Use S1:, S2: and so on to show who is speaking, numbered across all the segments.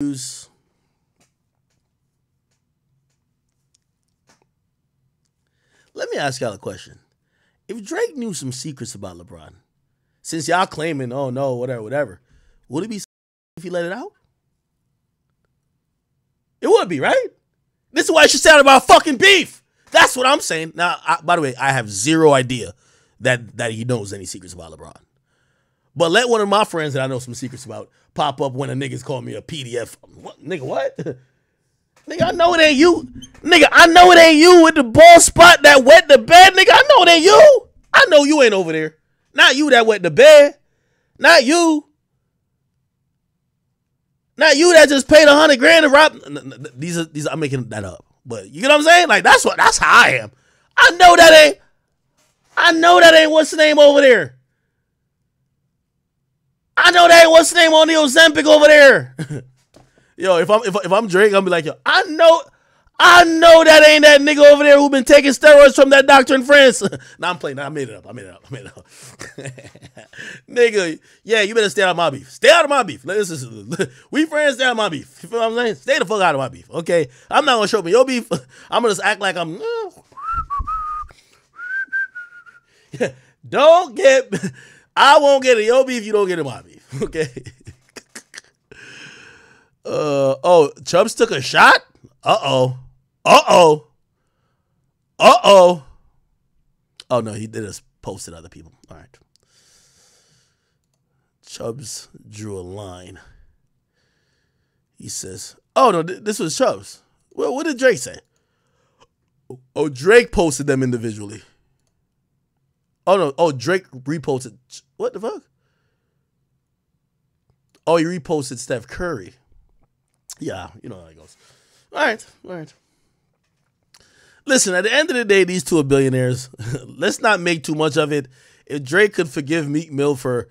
S1: news. Let me ask y'all a question. If Drake knew some secrets about LeBron, since y'all claiming, oh no, whatever, would it be if he let it out? It would be, right? This is why you should say about fucking beef. That's what I'm saying. Now, by the way, I have zero idea that he knows any secrets about LeBron. But let one of my friends that I know some secrets about pop up when a nigga's call me a PDF. What? Nigga, what? Nigga, I know it ain't you. Nigga, I know it ain't you with the ball spot that wet the bed. Nigga, I know it ain't you. I know you ain't over there. Not you that wet the bed. Not you. Not you that just paid $100,000 to rob. These I'm making that up. But you know what I'm saying? Like that's how I am. I know that ain't what's the name over there. I know that ain't what's the name on the Ozempic over there. Yo, if I'm Drake, I'm be like, yo, I know that ain't that nigga over there who been taking steroids from that doctor in France. Nah, I'm playing. Nah, I made it up. Nigga, yeah, you better stay out of my beef. Stay out of my beef. We friends, stay out of my beef. You feel what I'm saying? Stay the fuck out of my beef, okay? I'm not gonna show me your beef. I'm gonna just act like I'm. Don't get. I won't get in your beef. You don't get in my beef, okay? Chubbs took a shot? Uh-oh. Oh, no, he did just post it other people. All right. Chubbs drew a line. He says, oh, no, this was Chubbs. Well, what did Drake say? Oh, Drake posted them individually. Oh, no. Oh, Drake reposted. What the fuck? Oh, he reposted Steph Curry. Yeah, you know how it goes. All right. Listen, at the end of the day, these two are billionaires. Let's not make too much of it. If Drake could forgive Meek Mill for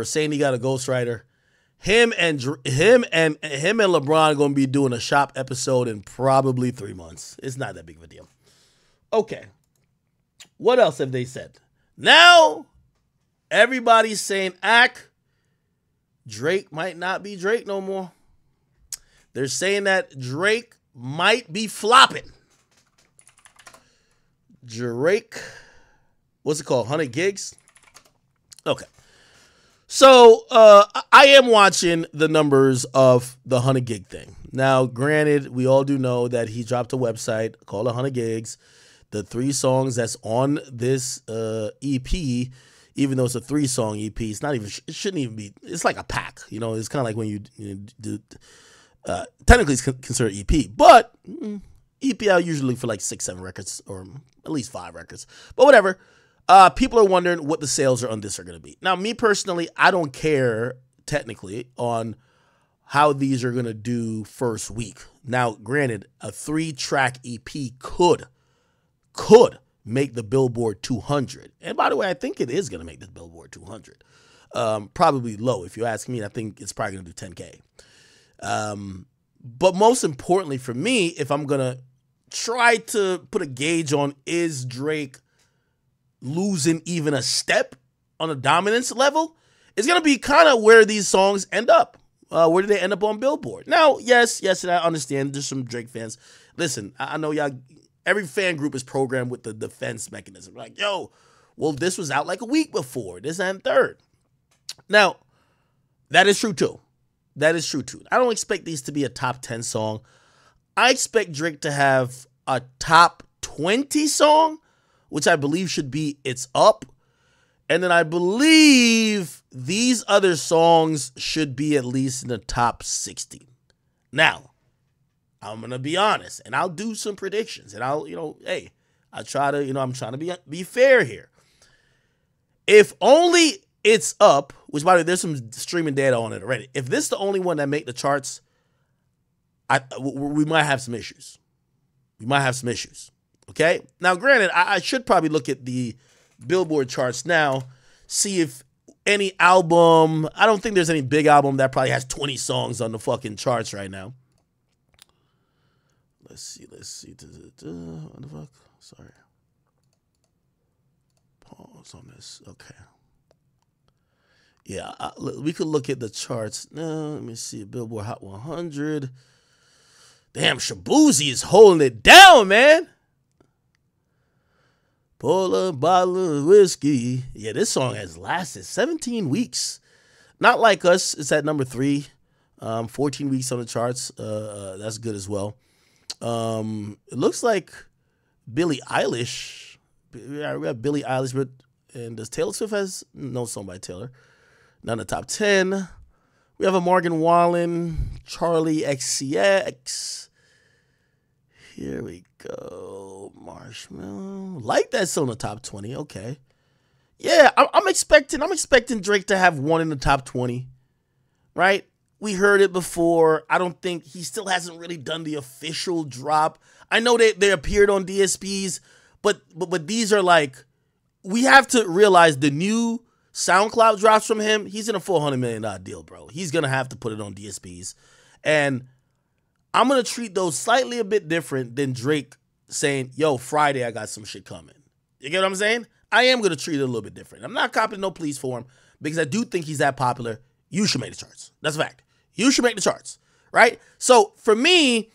S1: saying he got a ghostwriter, him and LeBron are gonna be doing a shop episode in probably 3 months. It's not that big of a deal. Okay. What else have they said? Now, everybody's saying Drake might not be Drake no more. They're saying that Drake might be flopping. Drake, what's it called? 100 gigs? Okay. So, I am watching the numbers of the 100 gig thing. Now, granted, we all do know that he dropped a website called 100 gigs. The 3 songs that's on this EP, even though it's a 3-song EP, it shouldn't even be, it's like a pack. You know, it's kind of like when you do, technically it's considered EP, but EP I usually for like 6-7 records or at least 5 records, but whatever. People are wondering what the sales on this are going to be. Now, me personally, I don't care technically on how these are going to do first week. Now, granted, a 3-track EP could make the Billboard 200. And by the way, I think it is going to make the Billboard 200. Probably low if you ask me. I think it's probably going to do 10K. But most importantly for me, if I'm going to try to put a gauge on is Drake losing even a step on a dominance level, it's going to be kind of where these songs end up. Where do they end up on Billboard? Now, yes, and I understand there's some Drake fans. Listen, I know y'all, every fan group is programmed with the defense mechanism. Like, yo, well, this was out like a week before, this and third. Now, that is true too. I don't expect these to be a top 10 song. I expect Drake to have a top 20 song, which I believe should be It's Up. And then I believe these other songs should be at least in the top 60. Now, I'm going to be honest, and I'll do some predictions. And I'm trying to be fair here. If only It's Up, which by the way, there's some streaming data on it already. If this is the only one that make the charts, we might have some issues. Okay? Now, granted, I should probably look at the Billboard charts now, see if any album, I don't think there's any big album that probably has 20 songs on the fucking charts right now. Let's see. What the fuck? Sorry. Pause on this. Okay. Yeah, we could look at the charts. No, let me see. Billboard Hot 100. Damn, Shabuzi is holding it down, man. Pull a bottle of whiskey. Yeah, this song has lasted 17 weeks. Not Like Us. It's at number 3. 14 weeks on the charts. That's good as well. It looks like Billie Eilish. We have Billie Eilish, but and does Taylor Swift has no song by Taylor? Not in the top 10. We have a Morgan Wallen, Charlie XCX. Here we go. Marshmallow. Like that song in the top 20. Okay. Yeah, I'm expecting Drake to have one in the top 20. Right? We heard it before. I don't think he still hasn't really done the official drop. I know they appeared on DSPs, but these are like, we have to realize the new SoundCloud drops from him. He's in a $400 million deal, bro. He's gonna have to put it on DSPs, and I'm gonna treat those slightly a bit different than Drake saying, "Yo, Friday I got some shit coming." You get what I'm saying? I am gonna treat it a little bit different. I'm not copying no pleas for him because I do think he's that popular. You should make the charts. That's a fact. You should make the charts, right? So for me,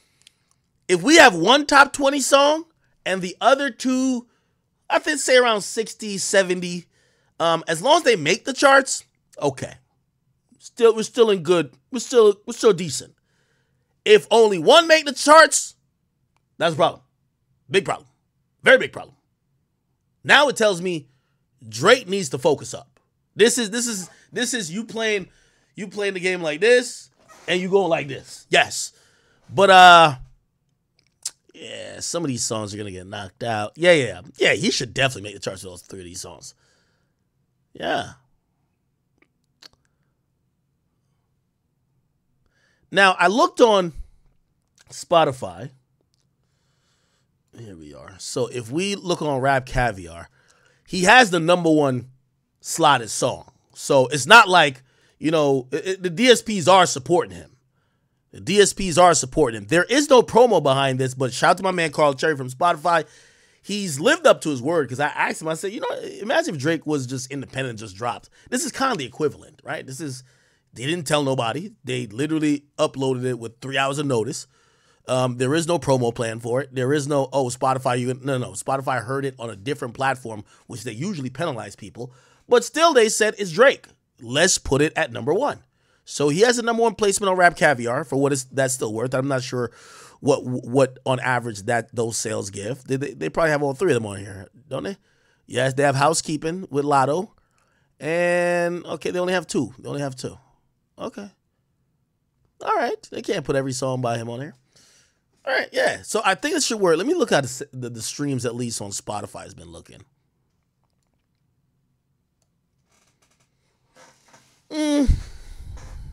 S1: if we have one top 20 song and the other two, I think say around 60, 70, as long as they make the charts, okay. We're still in good. We're still decent. If only one make the charts, that's a problem. Big problem. Very big problem. Now it tells me Drake needs to focus up. This is you playing the game like this and you going like this. Yes. But yeah, some of these songs are gonna get knocked out. Yeah, he should definitely make the charts for those 3 of these songs. Yeah. Now, I looked on Spotify. Here we are. So if we look on Rap Caviar, he has the number 1 slotted song. So it's not like, the DSPs are supporting him. The DSPs are supporting him. There is no promo behind this, but shout out to my man Carl Cherry from Spotify. He's lived up to his word because I asked him, I said, imagine if Drake was just independent and just dropped. This is kind of the equivalent, right? They didn't tell nobody. They literally uploaded it with 3 hours of notice. There is no promo plan for it. There is no, Spotify. No. Spotify heard it on a different platform, which they usually penalize people. But still, they said, it's Drake. Let's put it at number 1. So he has a number 1 placement on Rap Caviar for what that's still worth. I'm not sure what on average that those sales give. They probably have all 3 of them on here, don't they? Yes, they have Housekeeping with Lotto. And, okay, they only have 2. Okay. All right. They can't put every song by him on here. All right, yeah. So I think it should work. Let me look at the streams, at least on Spotify, has been looking.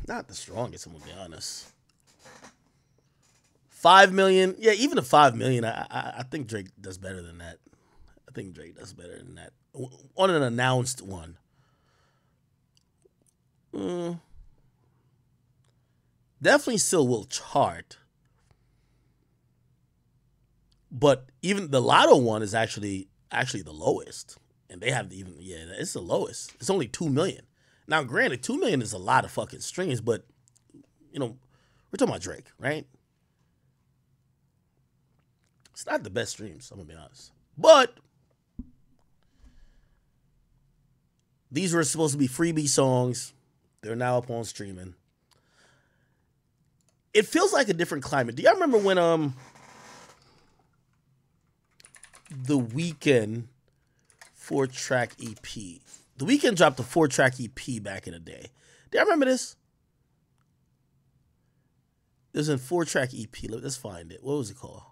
S1: Not the strongest, I'm going to be honest. 5 million. Yeah, even the 5 million, I think Drake does better than that. On an announced one. Definitely still will chart. But even the Lotto one is actually the lowest. And they have it's the lowest. It's only 2 million. Now, granted, 2 million is a lot of fucking streams, but, we're talking about Drake, right? It's not the best streams, I'm going to be honest. But these were supposed to be freebie songs. They're now up on streaming. It feels like a different climate. Do y'all remember when The Weeknd 4-track EP? The Weeknd dropped a 4-track EP back in the day. Do y'all remember this? It was a 4-track EP. Let's find it. What was it called?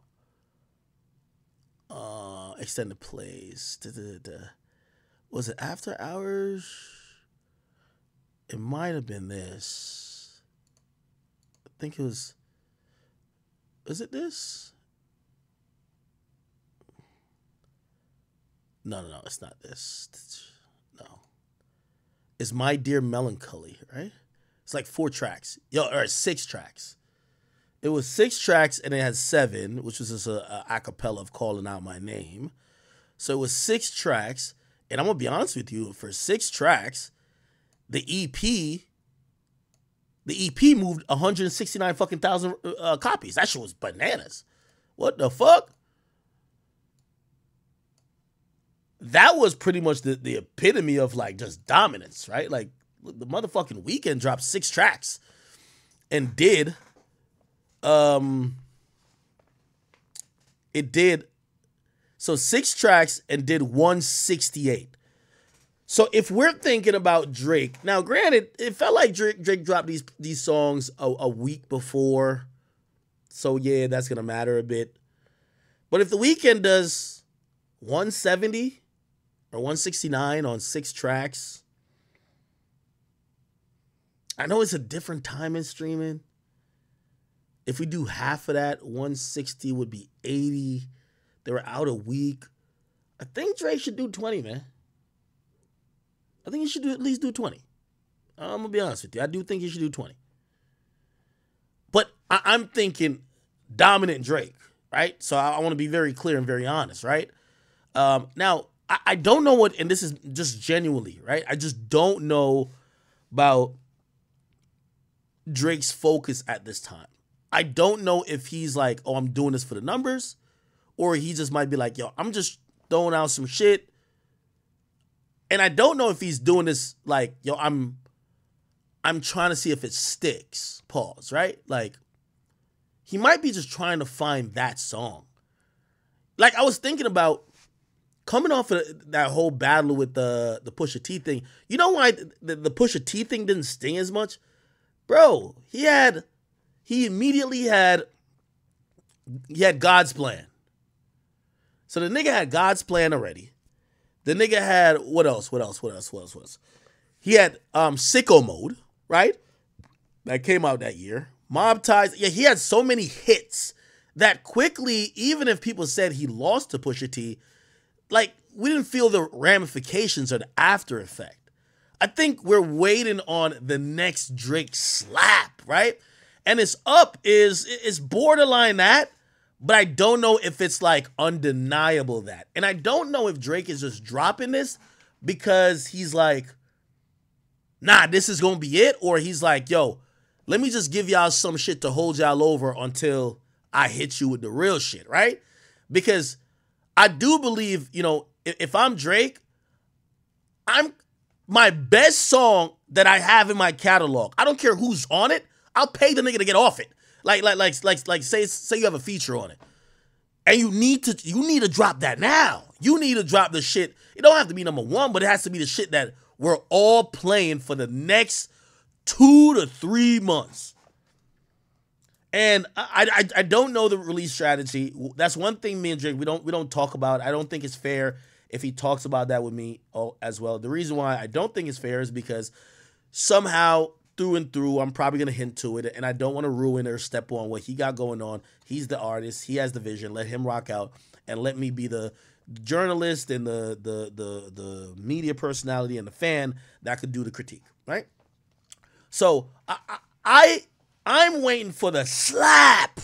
S1: Extended plays. Was it After Hours? It might have been this. I think it was. Was it this? No, it's not this. No. It's My Dear Melancholy, right? It's like 4 tracks. Or 6 tracks. It was 6 tracks and it had 7, which was just a acapella of Calling Out My Name. So it was 6 tracks. And I'm going to be honest with you, for 6 tracks, the EP, the EP moved 169 fucking thousand copies. That shit was bananas. What the fuck? That was pretty much the epitome of like just dominance, right? Like the motherfucking Weeknd dropped 6 tracks and did it did so 6 tracks and did 168. So if we're thinking about Drake, now granted, it felt like Drake dropped these songs a week before. So yeah, that's gonna matter a bit. But if the Weeknd does 170 or 169 on 6 tracks, I know it's a different time in streaming. If we do half of that, 160 would be 80. They were out a week. I think Drake should do 20, man. I think he should at least do 20. I'm going to be honest with you. I do think he should do 20. But I'm thinking dominant Drake, right? So I want to be very clear and very honest, right? Now, I don't know what, and this is just genuinely, right? I just don't know about Drake's focus at this time. I don't know if he's like, oh, I'm doing this for the numbers, or he just might be like, yo, I'm just throwing out some shit. And I don't know if he's doing this like, yo, I'm trying to see if it sticks. Pause, right? Like, he might be just trying to find that song. Like, I was thinking about coming off of that whole battle with the Pusha T thing. You know why the Pusha T thing didn't sting as much? Bro, he immediately had God's Plan. So the nigga had God's Plan already. The nigga had, what else? He had Sicko Mode, right? That came out that year. Mob Ties. Yeah, he had so many hits that quickly, even if people said he lost to Pusha T, like, we didn't feel the ramifications or the after effect. I think we're waiting on the next Drake slap, right? And it's borderline that, but I don't know if it's like undeniable that. And I don't know if Drake is just dropping this because he's like, nah, this is going to be it. Or he's like, yo, let me just give y'all some shit to hold y'all over until I hit you with the real shit, right? Because I do believe, you know, if I'm Drake, my best song that I have in my catalog, I don't care who's on it, I'll pay the nigga to get off it. Like say you have a feature on it. And you need to drop that now. You need to drop the shit. It don't have to be number 1, but it has to be the shit that we're all playing for the next 2 to 3 months. And I don't know the release strategy. That's one thing me and Drake, we don't talk about. I don't think it's fair if he talks about that with me as well. The reason why I don't think it's fair is because somehow through and through, I'm probably going to hint to it, and I don't want to ruin or step on what he got going on. He's the artist. He has the vision. Let him rock out, and let me be the journalist and the media personality and the fan that could do the critique, right? So I'm waiting for the slap,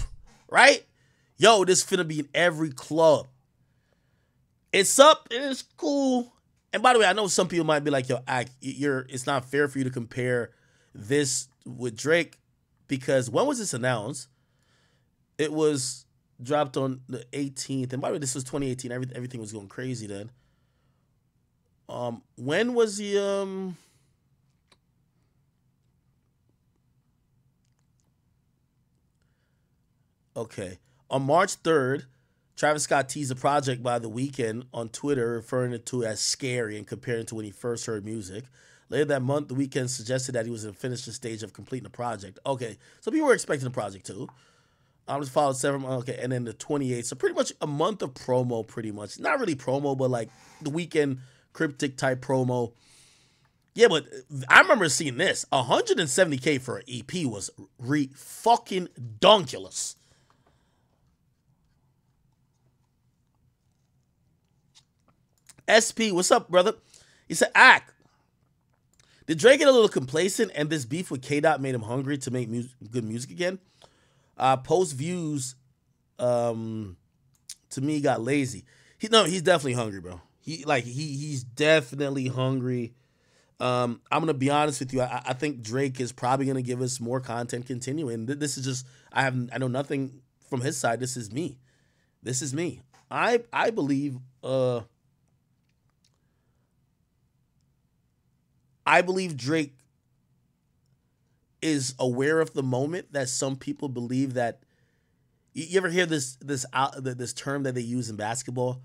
S1: right? Yo, this finna be in every club. It's up and it's cool. And by the way, I know some people might be like, yo, it's not fair for you to compare this with Drake, because when was this announced? It was dropped on the 18th, and by the way, this was 2018. Everything was going crazy then. When was the okay, on March 3rd, Travis Scott teased the project by The Weeknd on Twitter, referring to it as scary and comparing it to when he first heard music. Later that month, The Weeknd suggested that he was in the finishing stage of completing the project. Okay, so people were expecting the project too. I just followed 7 months, okay, and then the 28th. So pretty much a month of promo, pretty much. Not really promo, but like The Weeknd cryptic type promo. Yeah, but I remember seeing this. $170K for an EP was fucking donkulous. SP, what's up, brother? He said, did Drake get a little complacent and this beef with K-Dot made him hungry to make good music again? Post views, to me, got lazy. He's definitely hungry, bro. He's definitely hungry. I'm gonna be honest with you. I think Drake is probably gonna give us more content continuing. This is just I know nothing from his side. This is me. This is me. I believe I believe Drake is aware of the moment that some people believe that. You ever hear this term that they use in basketball?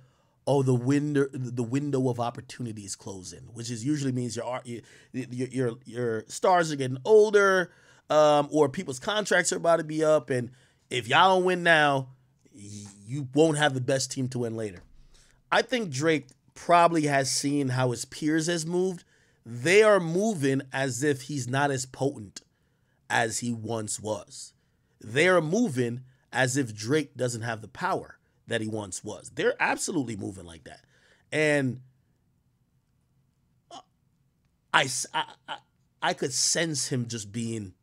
S1: Oh, the window of opportunity is closing, which is usually means your stars are getting older, or people's contracts are about to be up, and if y'all don't win now, you won't have the best team to win later. I think Drake probably has seen how his peers has moved. They are moving as if he's not as potent as he once was. They are moving as if Drake doesn't have the power that he once was. They're absolutely moving like that. And I could sense him just being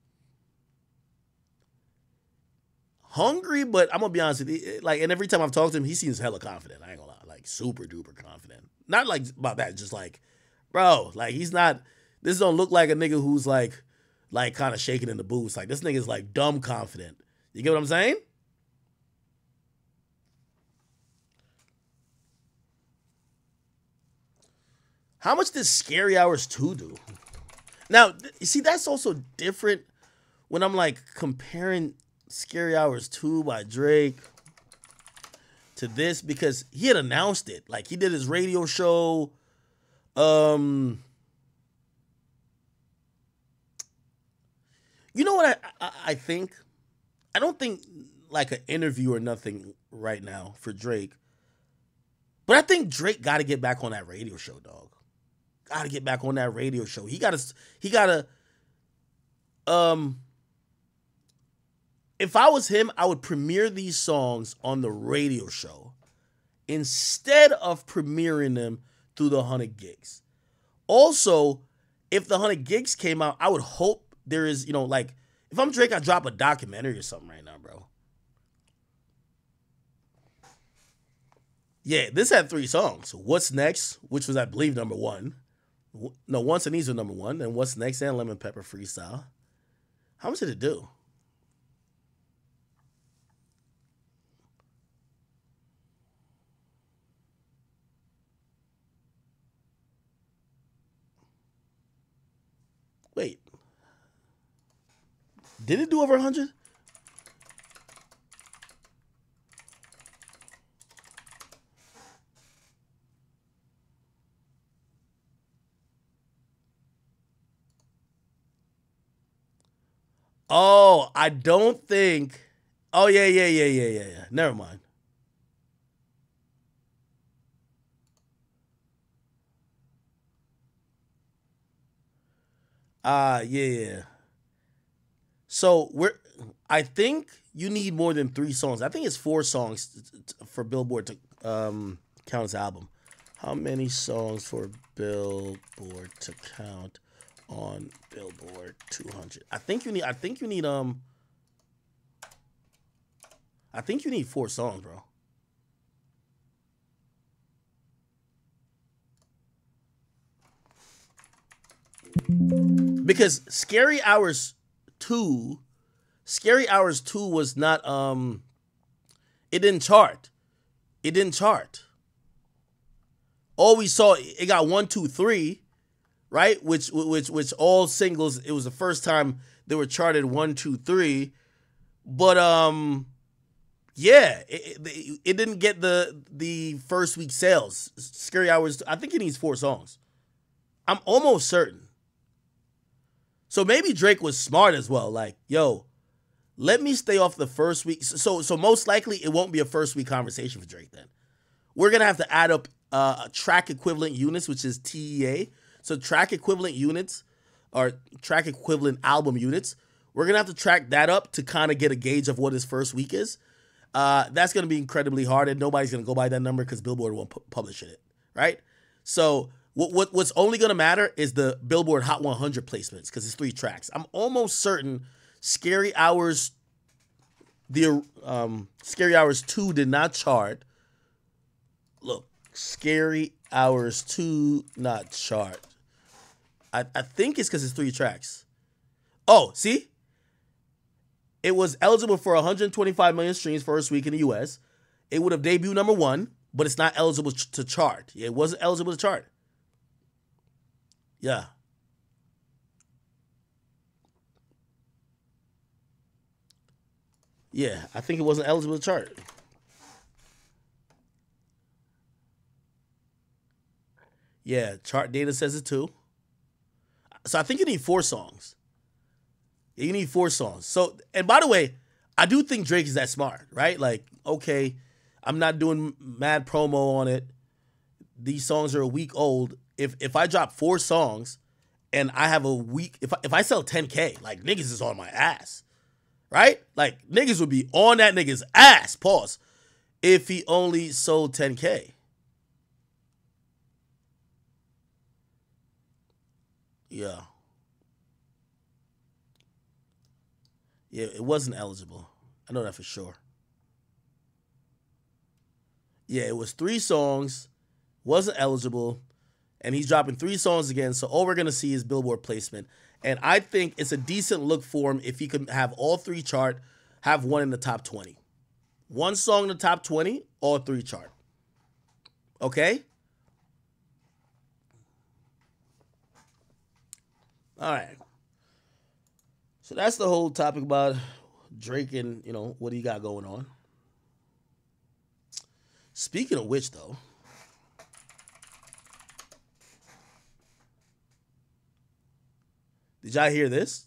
S1: hungry, but I'm going to be honest with you. Like, and every time I've talked to him, he seems hella confident. I ain't going to lie. Like, super duper confident. Not like about that, just like, bro, like he's not, this don't look like a nigga who's like kind of shaking in the boots. Like, this nigga's like dumb confident. You get what I'm saying? How much did Scary Hours 2 do? Now, you see, that's also different when I'm like comparing Scary Hours 2 by Drake to this, because he had announced it. Like, he did his radio show. You know what I think? I don't think like an interview or nothing right now for Drake. But I think Drake got to get back on that radio show, dog. Got to get back on that radio show. He got to if I was him, I would premiere these songs on the radio show instead of premiering them through the 100 gigs. Also, if the 100 gigs came out, I would hope there is, like, if I'm Drake, I drop a documentary or something right now, bro. Yeah, this had 3 songs. What's Next, which was, I believe, number 1. No, Once and These were number 1. And What's Next and Lemon Pepper Freestyle. How much did it do? Wait. Did it do over 100? Oh, I don't think. Oh, yeah. Never mind. Yeah. So I think you need more than 3 songs. I think it's 4 songs for Billboard to count as album. How many songs for Billboard to count on Billboard 200? I think you need 4 songs, bro. Because Scary Hours 2 was not it didn't chart. It didn't chart. All we saw, it got 1, 2, 3, right? Which all singles, it was the first time they were charted 1, 2, 3. But yeah, it didn't get the first week sales. Scary Hours, I think it needs 4 songs. I'm almost certain. So maybe Drake was smart as well. Like, yo, let me stay off the first week. So most likely it won't be a first week conversation for Drake then. We're going to have to add up track equivalent units, which is TEA. So track equivalent units or track equivalent album units. We're going to have to track that up to kind of get a gauge of what his first week is. That's going to be incredibly hard, and nobody's going to go by that number because Billboard won't publish it, right? So what's only going to matter is the Billboard Hot 100 placements because it's 3 tracks. I'm almost certain Scary Hours, Scary Hours 2 did not chart. Look, Scary Hours 2 not chart. I think it's because it's 3 tracks. Oh, see? It was eligible for 125 million streams first week in the U.S. It would have debuted number 1, but it's not eligible to chart. It wasn't eligible to chart. Yeah. Yeah, I think it wasn't eligible to chart. Yeah, chart data says it too. So I think you need 4 songs. You need 4 songs. So, and by the way, I do think Drake is that smart, right? Like, okay, I'm not doing mad promo on it. These songs are a week old. If I drop 4 songs and I have a week, if I sell 10K, like niggas is on my ass, right? Like niggas would be on that nigga's ass, pause, if he only sold 10K. Yeah. Yeah, it wasn't eligible. I know that for sure. Yeah, it was 3 songs, wasn't eligible, and he's dropping 3 songs again, so all we're going to see is Billboard placement. And I think it's a decent look for him if he could have all 3 chart, have 1 in the top 20. 1 song in the top 20, all 3 chart. Okay? All right. So that's the whole topic about Drake and, you know, what he got going on. Speaking of which, though, did y'all hear this?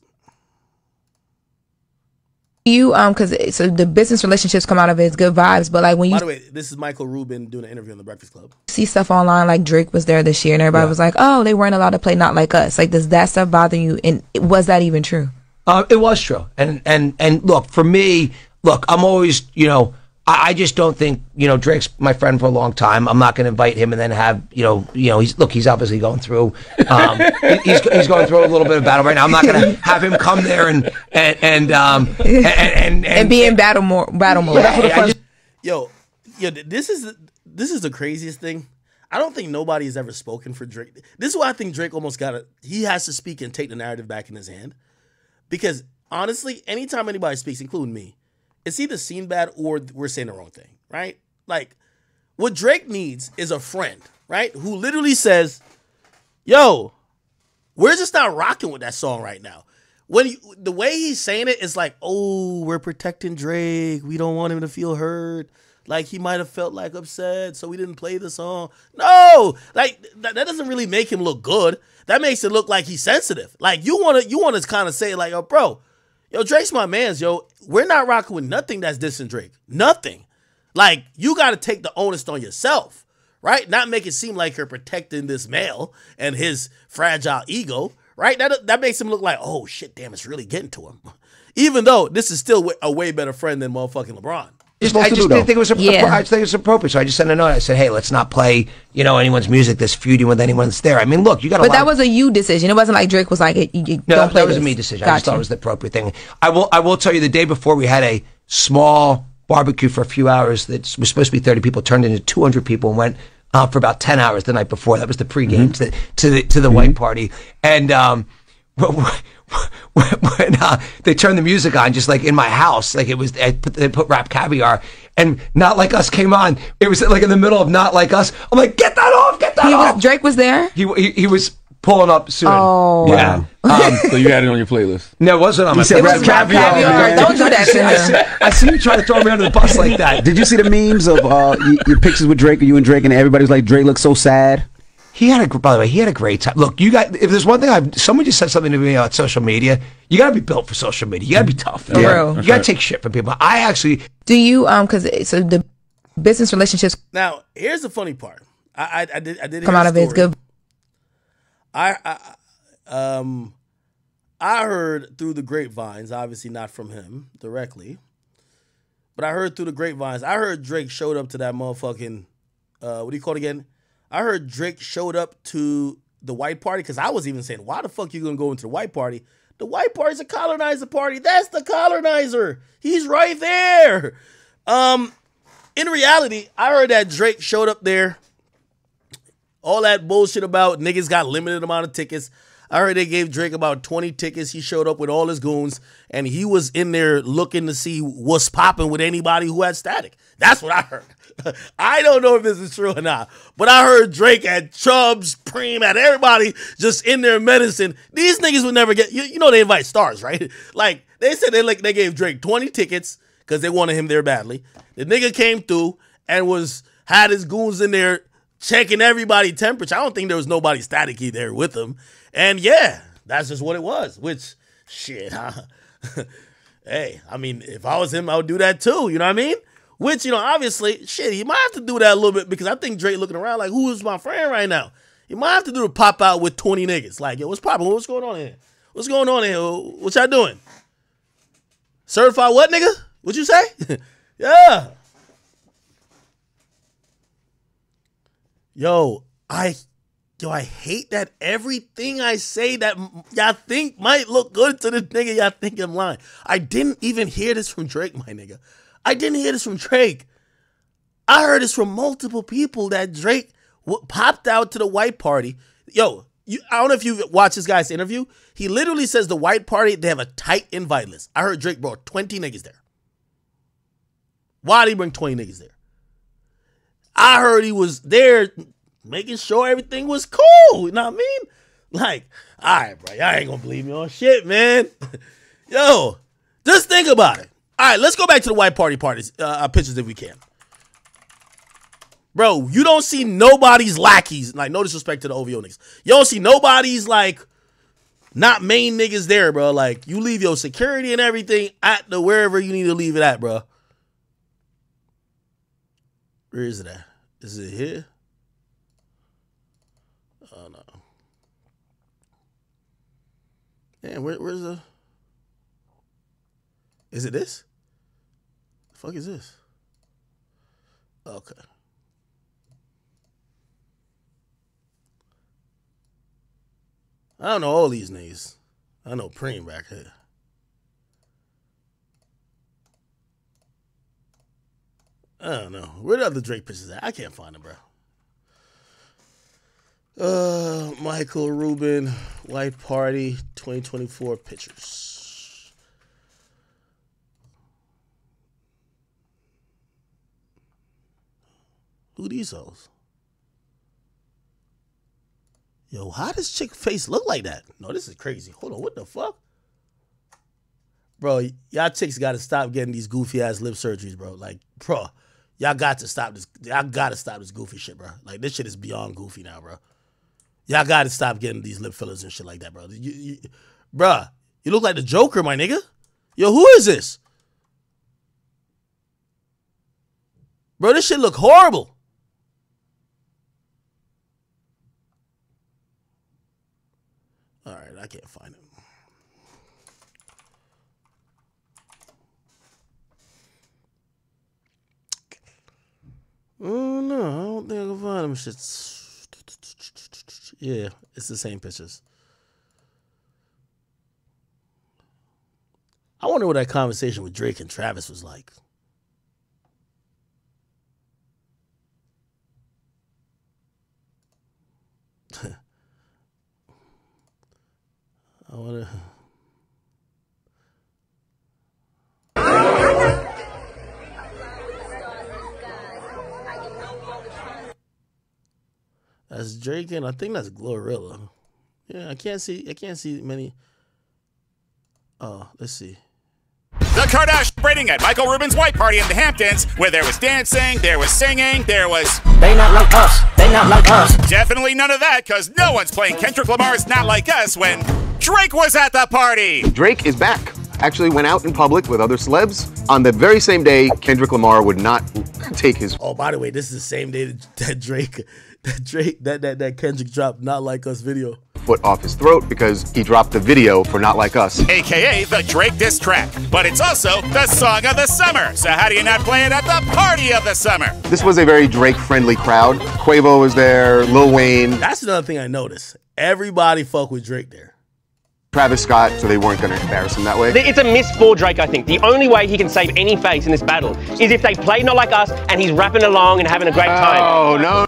S2: You because so the business relationships come out of it is good vibes, but like when you,
S1: by the way, this is Michael Rubin doing an interview on the Breakfast Club.
S2: See stuff online like Drake was there this year and everybody was like, oh, they weren't allowed to play Not Like Us. Like, does that stuff bother you? And was that even true?
S3: It was true. And look, for me, I'm always, you know, I just don't think, you know, Drake's my friend for a long time. I'm not going to invite him and then have, you know, he's obviously going through, he's going through a little bit of battle right now. I'm not going to have him come there and
S2: be in battle mode.
S1: Yo, this is the craziest thing. I don't think nobody has ever spoken for Drake. This is why I think Drake almost he has to speak and take the narrative back in his hand. Because honestly, anytime anybody speaks, including me, it's either seen bad or we're saying the wrong thing, right? Like, what Drake needs is a friend, right? Who literally says, yo, we're just not rocking with that song right now. The way he's saying it is like, oh, we're protecting Drake. We don't want him to feel hurt. Like, he might have felt like upset, so we didn't play the song. No! Like, that doesn't really make him look good. That makes it look like he's sensitive. Like, you want to kind of say, like, yo, bro, yo, Drake's my mans, yo. We're not rocking with nothing that's dissing Drake. Nothing. Like, you got to take the onus on yourself, right? Not make it seem like you're protecting this male and his fragile ego, right? That makes him look like, oh, shit, damn, it's really getting to him. Even though this is still a way better friend than motherfucking LeBron.
S3: I just didn't think it was appropriate, so I just sent a note. I said, hey, let's not play, you know, anyone's music that's feuding with anyone that's there. I mean, look, you got to.
S2: But that was a you decision. It wasn't like Drake was like, don't play
S3: that was a me decision. I just thought it was the appropriate thing. I will tell you, the day before we had a small barbecue for a few hours that was supposed to be 30 people, turned into 200 people and went for about 10 hours the night before. That was the pregame to the white party. And when they turned the music on, just like in my house, like it was, they put Rap Caviar, and Not Like Us came on. It was like in the middle of Not Like Us. I'm like, get that off, get that off.
S2: Drake was there?
S3: He was pulling up soon.
S2: Oh.
S3: Yeah.
S4: So you had it on your playlist?
S3: No, it wasn't on my
S2: playlist. It was Rap Caviar. Don't do that to him.
S3: I see you trying to throw me under the bus like that.
S5: Did you see the memes of your pictures with Drake, or you and Drake, and everybody's like, Drake looks so sad?
S3: By the way, he had a great time. Look, you got, if there's one thing someone just said something to me on social media, you got to be built for social media. You got to be tough. You got to take shit from people. I actually.
S2: Do you, because so the business relationships.
S1: Now, here's the funny part. I did
S2: come out of it. It's good.
S1: I heard through the grapevines, obviously not from him directly, but I heard through the grapevines. I heard Drake showed up to that motherfucking, what do you call it again? I heard Drake showed up to the white party, because I was even saying, why the fuck you gonna go into the white party? The white party's a colonizer party. That's the colonizer. He's right there. In reality, I heard that Drake showed up there. All that bullshit about niggas got limited amount of tickets. I heard they gave Drake about 20 tickets. He showed up with all his goons, and he was in there looking to see what's popping with anybody who had static. That's what I heard. I don't know if this is true or not, but I heard Drake had Chubbs, Preem, had everybody just in their medicine. These niggas would never get, you know, they invite stars, right? Like, they said they gave Drake 20 tickets because they wanted him there badly. The nigga came through and had his goons in there checking everybody's temperature. I don't think there was nobody staticky there with him. And yeah, that's just what it was, which, shit, huh? Hey, I mean, if I was him, I would do that too, you know what I mean? Which, you know, obviously, shit, he might have to do that a little bit because I think Drake looking around like, who is my friend right now? He might have to do the pop out with 20 niggas. Like, yo, what's popping? What's going on here? What's going on here? What y'all doing? Certified what, nigga? What you say? Yeah. Yo, I hate that everything I say that y'all think might look good to this nigga, y'all think I'm lying. I didn't even hear this from Drake, my nigga. I didn't hear this from Drake. I heard this from multiple people that Drake popped out to the white party. Yo, I don't know if you've watched this guy's interview. He literally says the white party, they have a tight invite list. I heard Drake brought 20 niggas there. Why did he bring 20 niggas there? I heard he was there making sure everything was cool. You know what I mean? Like, all right, bro, y'all ain't gonna believe me on shit, man. Yo, just think about it. All right, let's go back to the white party parties, pictures if we can. Bro, you don't see nobody's lackeys. Like, no disrespect to the OVO niggas. You don't see nobody's, like, not main niggas there, bro. Like, you leave your security and everything at the wherever you need to leave it at, bro. Where is it at? Is it here? Oh, no. Man, where's the... Is it this? The fuck is this? Okay. I don't know all these niggas. I know Preem back here. I don't know. Where the other Drake pictures at? I can't find them, bro. Michael Rubin, White Party, 2024 pictures. Who these hoes? Yo, how does chick face look like that? No, this is crazy. Hold on, what the fuck? Bro, y'all chicks gotta stop getting these goofy ass lip surgeries, bro. Like, bro, y'all got to stop this. Y'all gotta stop this goofy shit, bro. Like, this shit is beyond goofy now, bro. Y'all gotta stop getting these lip fillers and shit like that, bro. Bruh, you look like the Joker, my nigga. Yo, who is this? Bro, this shit look horrible. All right, I can't find it. Oh, no, I don't think I can find them shits. Yeah, it's the same pictures. I wonder what that conversation with Drake and Travis was like. I wonder. That's Drake and I think that's Glorilla. Yeah, I can't see many. Oh, let's see.
S6: The Kardashians celebrating at Michael Rubin's white party in the Hamptons, where there was dancing, there was singing, there was...
S7: They not like us. They not like us.
S6: Definitely none of that, because no one's playing Kendrick Lamar's Not Like Us when Drake was at the party.
S8: Drake is back. Actually went out in public with other celebs. On the very same day, Kendrick Lamar would not take his...
S1: Oh, by the way, this is the same day that Kendrick dropped Not Like Us video.
S8: ...foot off his throat because he dropped the video for Not Like Us.
S6: AKA the Drake diss track. But it's also the song of the summer. So how do you not play it at the party of the summer?
S8: This was a very Drake-friendly crowd. Quavo was there, Lil Wayne.
S1: That's another thing I noticed. Everybody fuck with Drake there.
S8: Travis Scott, so they weren't going to embarrass him that way.
S7: It's a miss for Drake, I think. The only way he can save any face in this battle is if they play Not Like Us and he's rapping along and having a great time.
S8: Oh, no.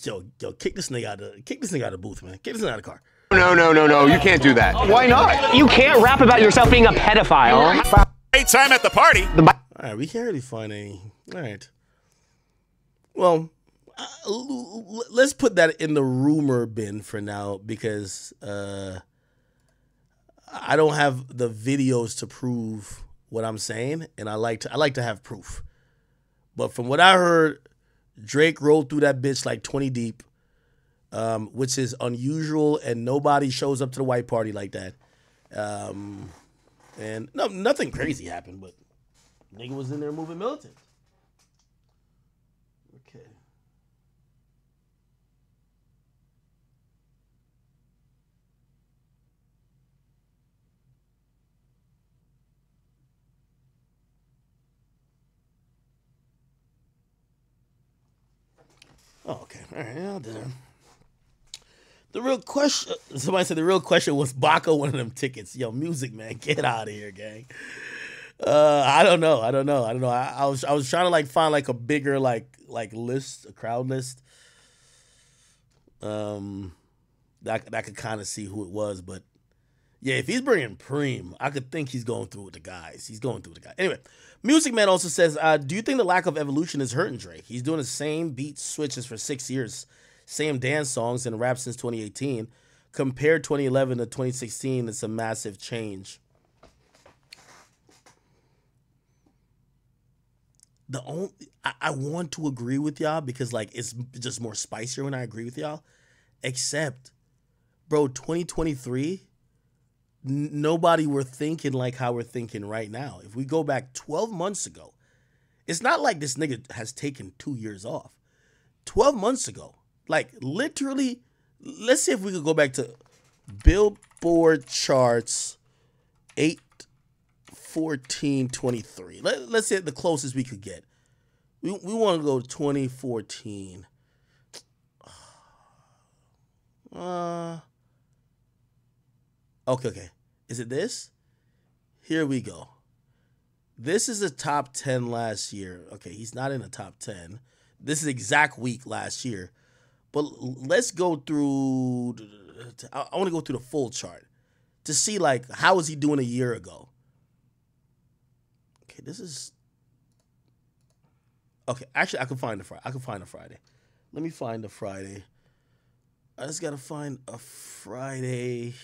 S1: Yo, kick this nigga out of the booth, man. Kick this nigga out of the car.
S8: No. You can't do that. Why not?
S7: You can't rap about yourself being a pedophile.
S6: Great time at the party.
S1: All right, we can't really find any. All right. Well, let's put that in the rumor bin for now because I don't have the videos to prove what I'm saying, and I like to have proof. But from what I heard, Drake rolled through that bitch like 20 deep, which is unusual, and nobody shows up to the white party like that. And no, nothing crazy happened, but nigga was in there moving militant. Okay. Oh, okay. All right. I'll do that. The real question, somebody said the real question was Baca one of them tickets. Yo, music, man, get out of here, gang. I don't know. I was trying to like find like a bigger like list, a crowd list. That I could kind of see who it was, but yeah, if he's bringing Preem, I could think he's going through with the guys. Anyway, Music Man also says, do you think the lack of evolution is hurting Drake? He's doing the same beat switches for 6 years, same dance songs and rap since 2018. Compare 2011 to 2016, it's a massive change. I want to agree with y'all because like it's just more spicier when I agree with y'all. Except, bro, 2023, nobody were thinking like how we're thinking right now. If we go back 12 months ago, it's not like this nigga has taken 2 years off. 12 months ago, like literally, let's see if we could go back to Billboard charts 8/14/23. Let's say the closest we could get. We want to go to 2014. Okay. Is it this? Here we go. This is a top 10 last year. Okay, he's not in the top 10. This is exact week last year. But let's go through. I want to go through the full chart to see like how was he doing a year ago. Okay, this is. Okay, actually, I can find a Friday. Let me find a Friday. I just gotta find a Friday.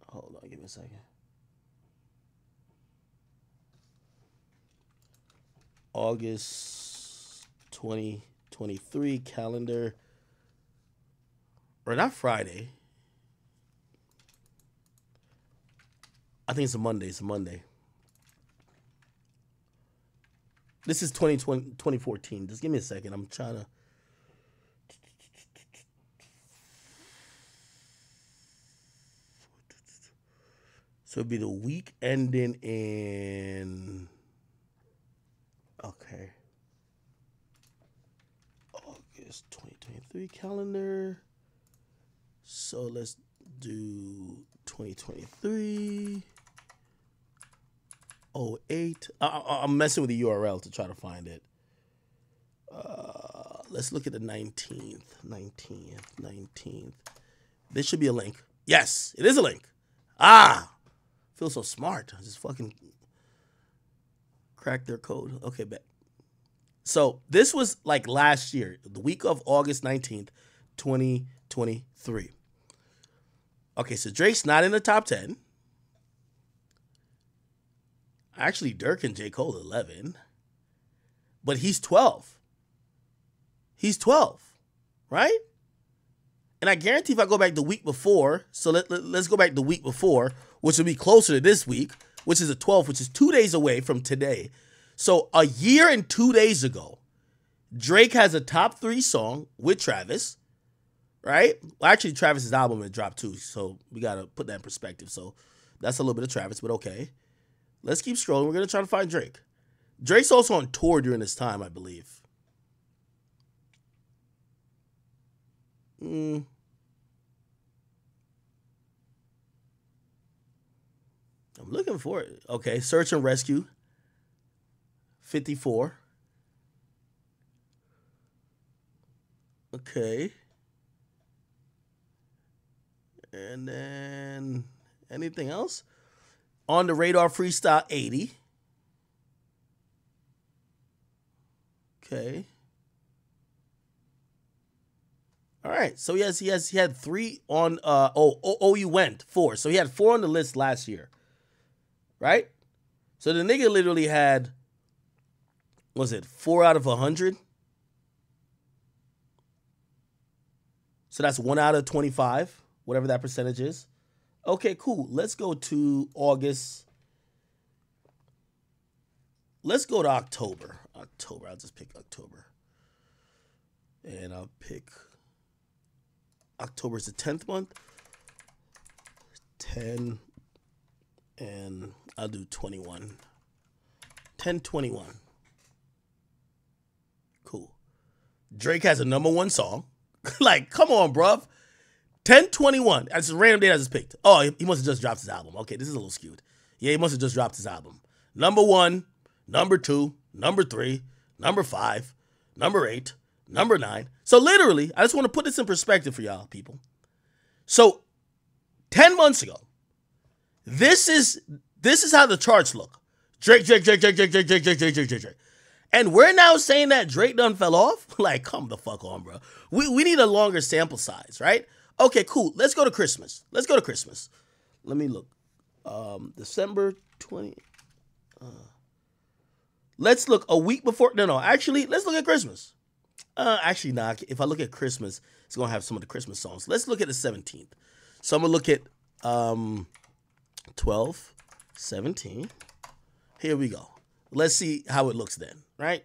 S1: Hold on, give me a second. August 2023 calendar. Or not Friday. I think it's a Monday. This is 2014. Just give me a second. I'm trying to. So it'd be the week ending in. Okay. August 2023 calendar. So let's do 2023. 08. I'm messing with the URL to try to find it. Let's look at the 19th. 19th. This should be a link. Yes, it is a link. I feel so smart. I just fucking cracked their code. Okay, bet. So this was like last year, the week of August 19th, 2023. Okay, so Drake's not in the top 10. Actually, Dirk and J. Cole 11. But he's 12. He's 12, right? And I guarantee if I go back the week before, so let's go back the week before, which will be closer to this week, which is the 12th, which is 2 days away from today. So a year and 2 days ago, Drake has a top 3 song with Travis, right? Well, actually, Travis's album had dropped too, so we got to put that in perspective. So that's a little bit of Travis, but okay. Let's keep scrolling. We're going to try to find Drake. Drake's also on tour during this time, I believe. I'm looking for it. Okay, Search and Rescue. 54. Okay. And then anything else? On the Radar Freestyle 80. Okay. All right. So he had 3 on you went 4. So he had 4 on the list last year. Right? So the nigga literally had, was it 4 out of 100? So that's 1 out of 25, whatever that percentage is. Okay, cool. Let's go to August. Let's go to October. I'll just pick October. And I'll pick October's the 10th month. 10, and I'll do 21. 10/21. Cool. Drake has a #1 song. Like, come on, bruv. 10/21. That's a random date I just picked. Oh, he must have just dropped his album. Okay, this is a little skewed. Yeah, he must have just dropped his album. #1, #2, #3, #5, #8, #9. So literally, I just want to put this in perspective for y'all people. So 10 months ago, this is how the charts look. Drake. And we're now saying that Drake done fell off? Like, come the fuck on, bro. We need a longer sample size, right? Okay, cool. Let's go to Christmas. Let me look. December 20. Let's look a week before. No. Actually, let's look at Christmas. Actually, nah. If I look at Christmas, it's going to have some of the Christmas songs. Let's look at the 17th. So I'm going to look at 12, 17. Here we go. Let's see how it looks then, right?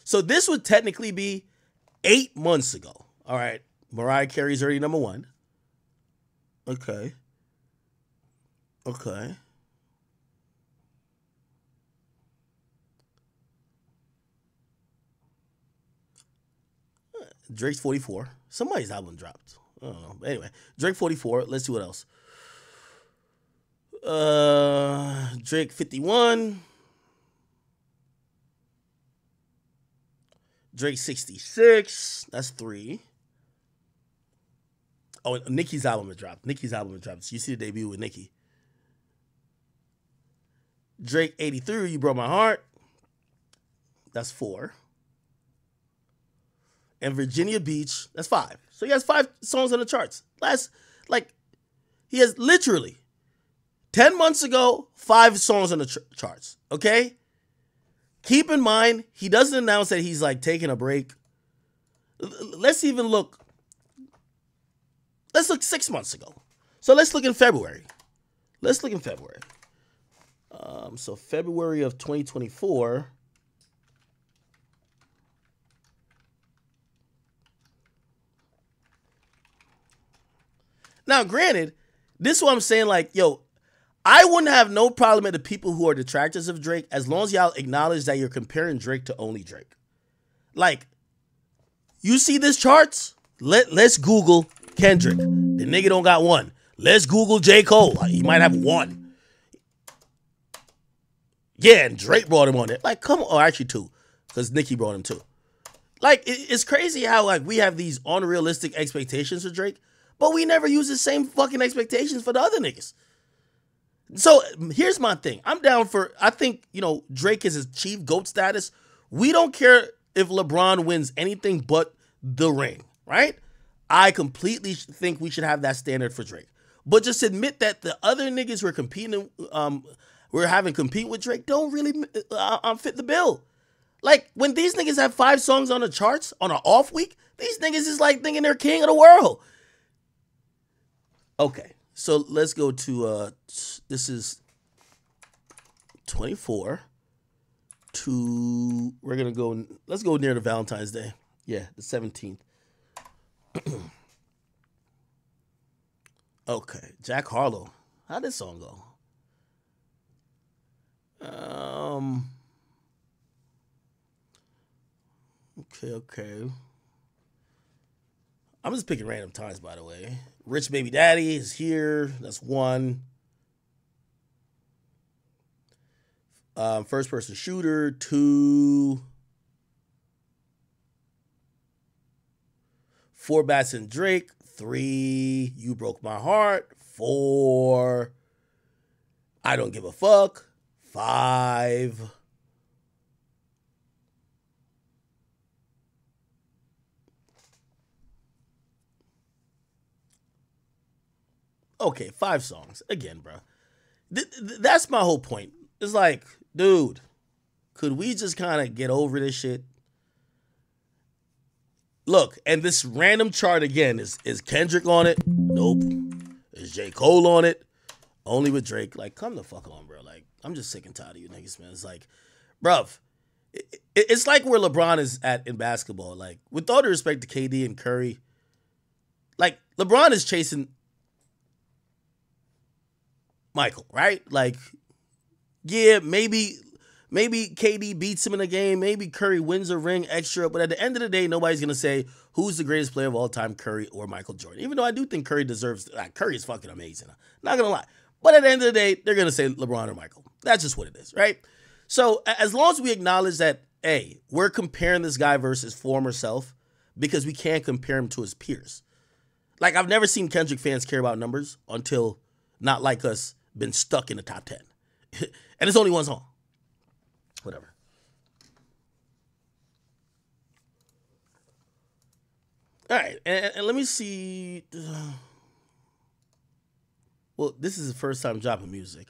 S1: So this would technically be 8 months ago. All right. Mariah Carey's already #1. Okay. Drake's 44. Somebody's album dropped. I don't know. Anyway, Drake 44. Let's see what else. Drake 51. Drake 66. That's 3. Oh, Nicki's album has dropped. So you see the debut with Nicki. Drake 83. You Broke My Heart. That's 4. And Virginia Beach. That's 5. So he has 5 songs on the charts. He has literally 10 months ago, 5 songs on the charts. Okay? Keep in mind, he doesn't announce that he's taking a break. Let's look 6 months ago. So let's look in February. So February of 2024. Now, granted, this is what I'm saying. I wouldn't have no problem with the people who are detractors of Drake as long as y'all acknowledge that you're comparing Drake to only Drake. You see this charts? Let's Google Kendrick. The nigga don't got 1. Let's Google J. Cole. He might have 1. Yeah, and Drake brought him on there. Come on. Oh, actually 2. Because Nicki brought him 2. It's crazy how, we have these unrealistic expectations for Drake, but we never use the same fucking expectations for the other niggas. So here's my thing. I'm down for, I think, Drake has achieved GOAT status. We don't care if LeBron wins anything but the ring, right? I completely think we should have that standard for Drake. But just admit that the other niggas we're competing, we're having compete with Drake don't really fit the bill. When these niggas have 5 songs on the charts on an off week, these niggas is thinking they're king of the world. Okay. So let's go to, this is 24 to, we're going to go, let's go near the Valentine's Day. Yeah, the 17th. Okay, Jack Harlow. How'd this song go? Okay. I'm just picking random times, by the way. Rich Baby Daddy is here. That's 1. First Person Shooter, 2. 4 Bats and Drake. 3 You Broke My Heart. 4 I Don't Give a Fuck. 5 okay, 5 songs. Again, bro. That's my whole point. It's like, dude, could we just kind of get over this shit? Look, and this random chart again is Kendrick on it? Nope. Is J. Cole on it? Only with Drake. Like, come the fuck on, bro. Like, I'm just sick and tired of you niggas, man. It's like, bruv, it's like where LeBron is at in basketball. Like, with all due respect to KD and Curry, like, LeBron is chasing Michael, right? Like, yeah, maybe KD beats him in a game. Maybe Curry wins a ring extra. But at the end of the day, nobody's going to say who's the greatest player of all time, Curry or Michael Jordan. Even though I do think Curry deserves – Curry is fucking amazing. Not going to lie. But at the end of the day, they're going to say LeBron or Michael. That's just what it is, right? So as long as we acknowledge that, hey, we're comparing this guy versus former self because we can't compare him to his peers. Like, I've never seen Kendrick fans care about numbers until Not Like Us been stuck in the top 10. And it's only one song. Whatever. All right, and let me see. Well, this is the first time dropping music.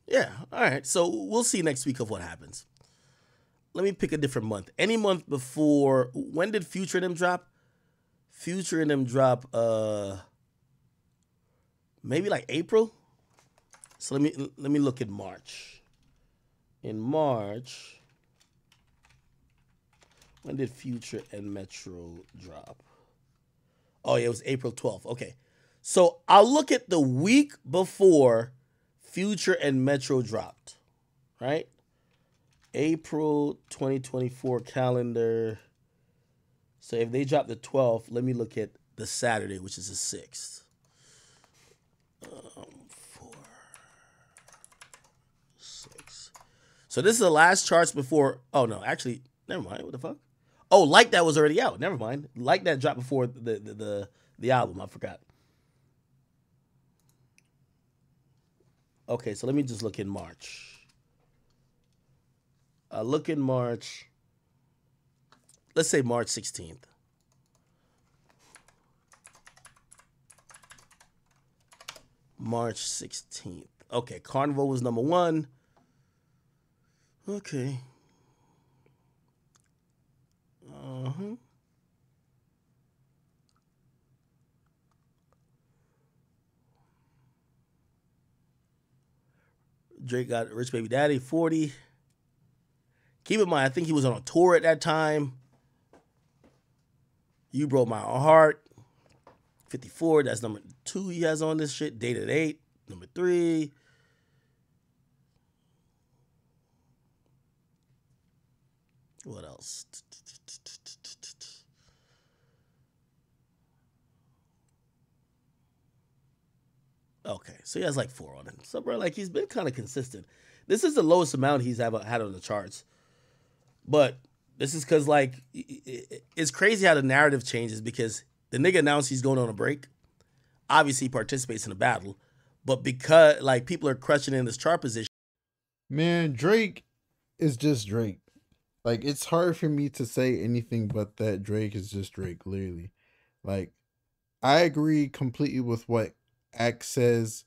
S1: Yeah, all right. So we'll see next week of what happens. Let me pick a different month. Any month before. When did Future and them drop? Future and them drop. Maybe like April. So let me look at March. In March, when did Future and Metro drop? Oh, yeah, it was April 12th. Okay. So I'll look at the week before Future and Metro dropped, right? April 2024 calendar. So if they drop the 12th, let me look at the Saturday, which is the 6th. 4, 6. So this is the last charts before. Oh no, actually, never mind. What the fuck? Oh, Like That was already out. Never mind. Like That dropped before the album. I forgot. Okay, so let me just look in March. Look in March. Let's say March 16th. March 16th. Okay, Carnival was number 1. Okay. Drake got Rich Baby Daddy, 40. Keep in mind, I think he was on a tour at that time. You Broke My Heart, 54. That's number 2 he has on this shit. Dated 8, number 3. What else? Okay, so he has like 4 on him. So, bro, like, he's been kind of consistent. This is the lowest amount he's ever had on the charts. But this is because, like, it's crazy how the narrative changes because the nigga announced he's going on a break. Obviously, he participates in the battle. But because, like, people are questioning his chart position.
S9: Man, Drake is just Drake. Like, it's hard for me to say anything but that Drake is just Drake, literally. Like, I agree completely with what Axe says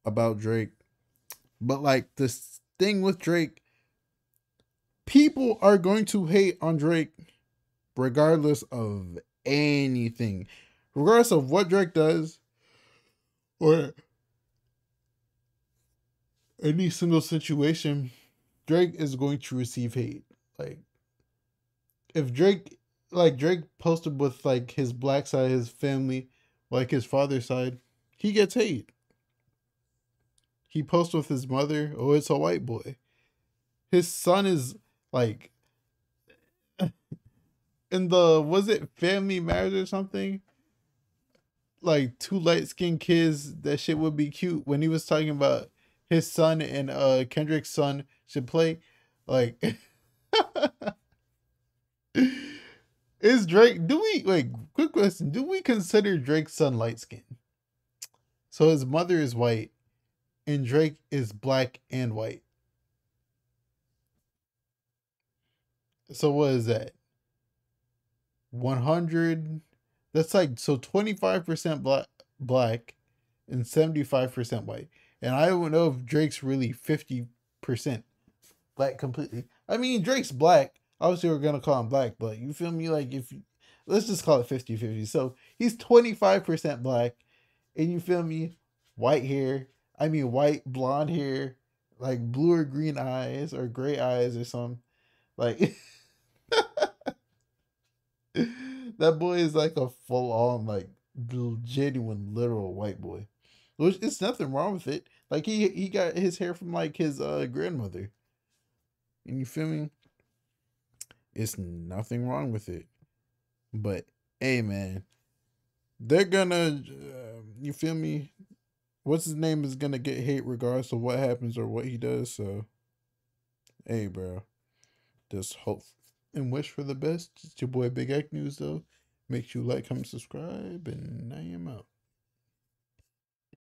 S9: about Drake. But, like, this thing with Drake, people are going to hate on Drake regardless of anything. Regardless of what Drake does or any single situation, Drake is going to receive hate. Like, if Drake posted with, like, his black side, his family, like his father's side, he gets hate. He posts with his mother, oh, it's a white boy. His son is, like, in the, was it Family Matters or something? Like, 2 light-skinned kids, that shit would be cute. When he was talking about his son and Kendrick's son should play, like, Is Drake? Do we like? Quick question: do we consider Drake's son light skin? So his mother is white, and Drake is black and white. So what is that? 100. That's like so 25% black and 75% white. And I don't know if Drake's really 50% black completely. I mean, Drake's black. Obviously, we're gonna call him black, but you feel me? Like if let's just call it 50-50. So he's 25% black, and you feel me? White hair. I mean, white blonde hair, like blue or green eyes or gray eyes or something. Like that boy is like a full on like genuine literal white boy. Which it's nothing wrong with it. Like he got his hair from like his grandmother. And you feel me? It's nothing wrong with it. But hey man, they're gonna you feel me? What's his name is gonna get hate regardless of what happens or what he does. So hey bro. Just hope and wish for the best. It's your boy Big Act News though. Make sure you like, comment, subscribe, and I am out.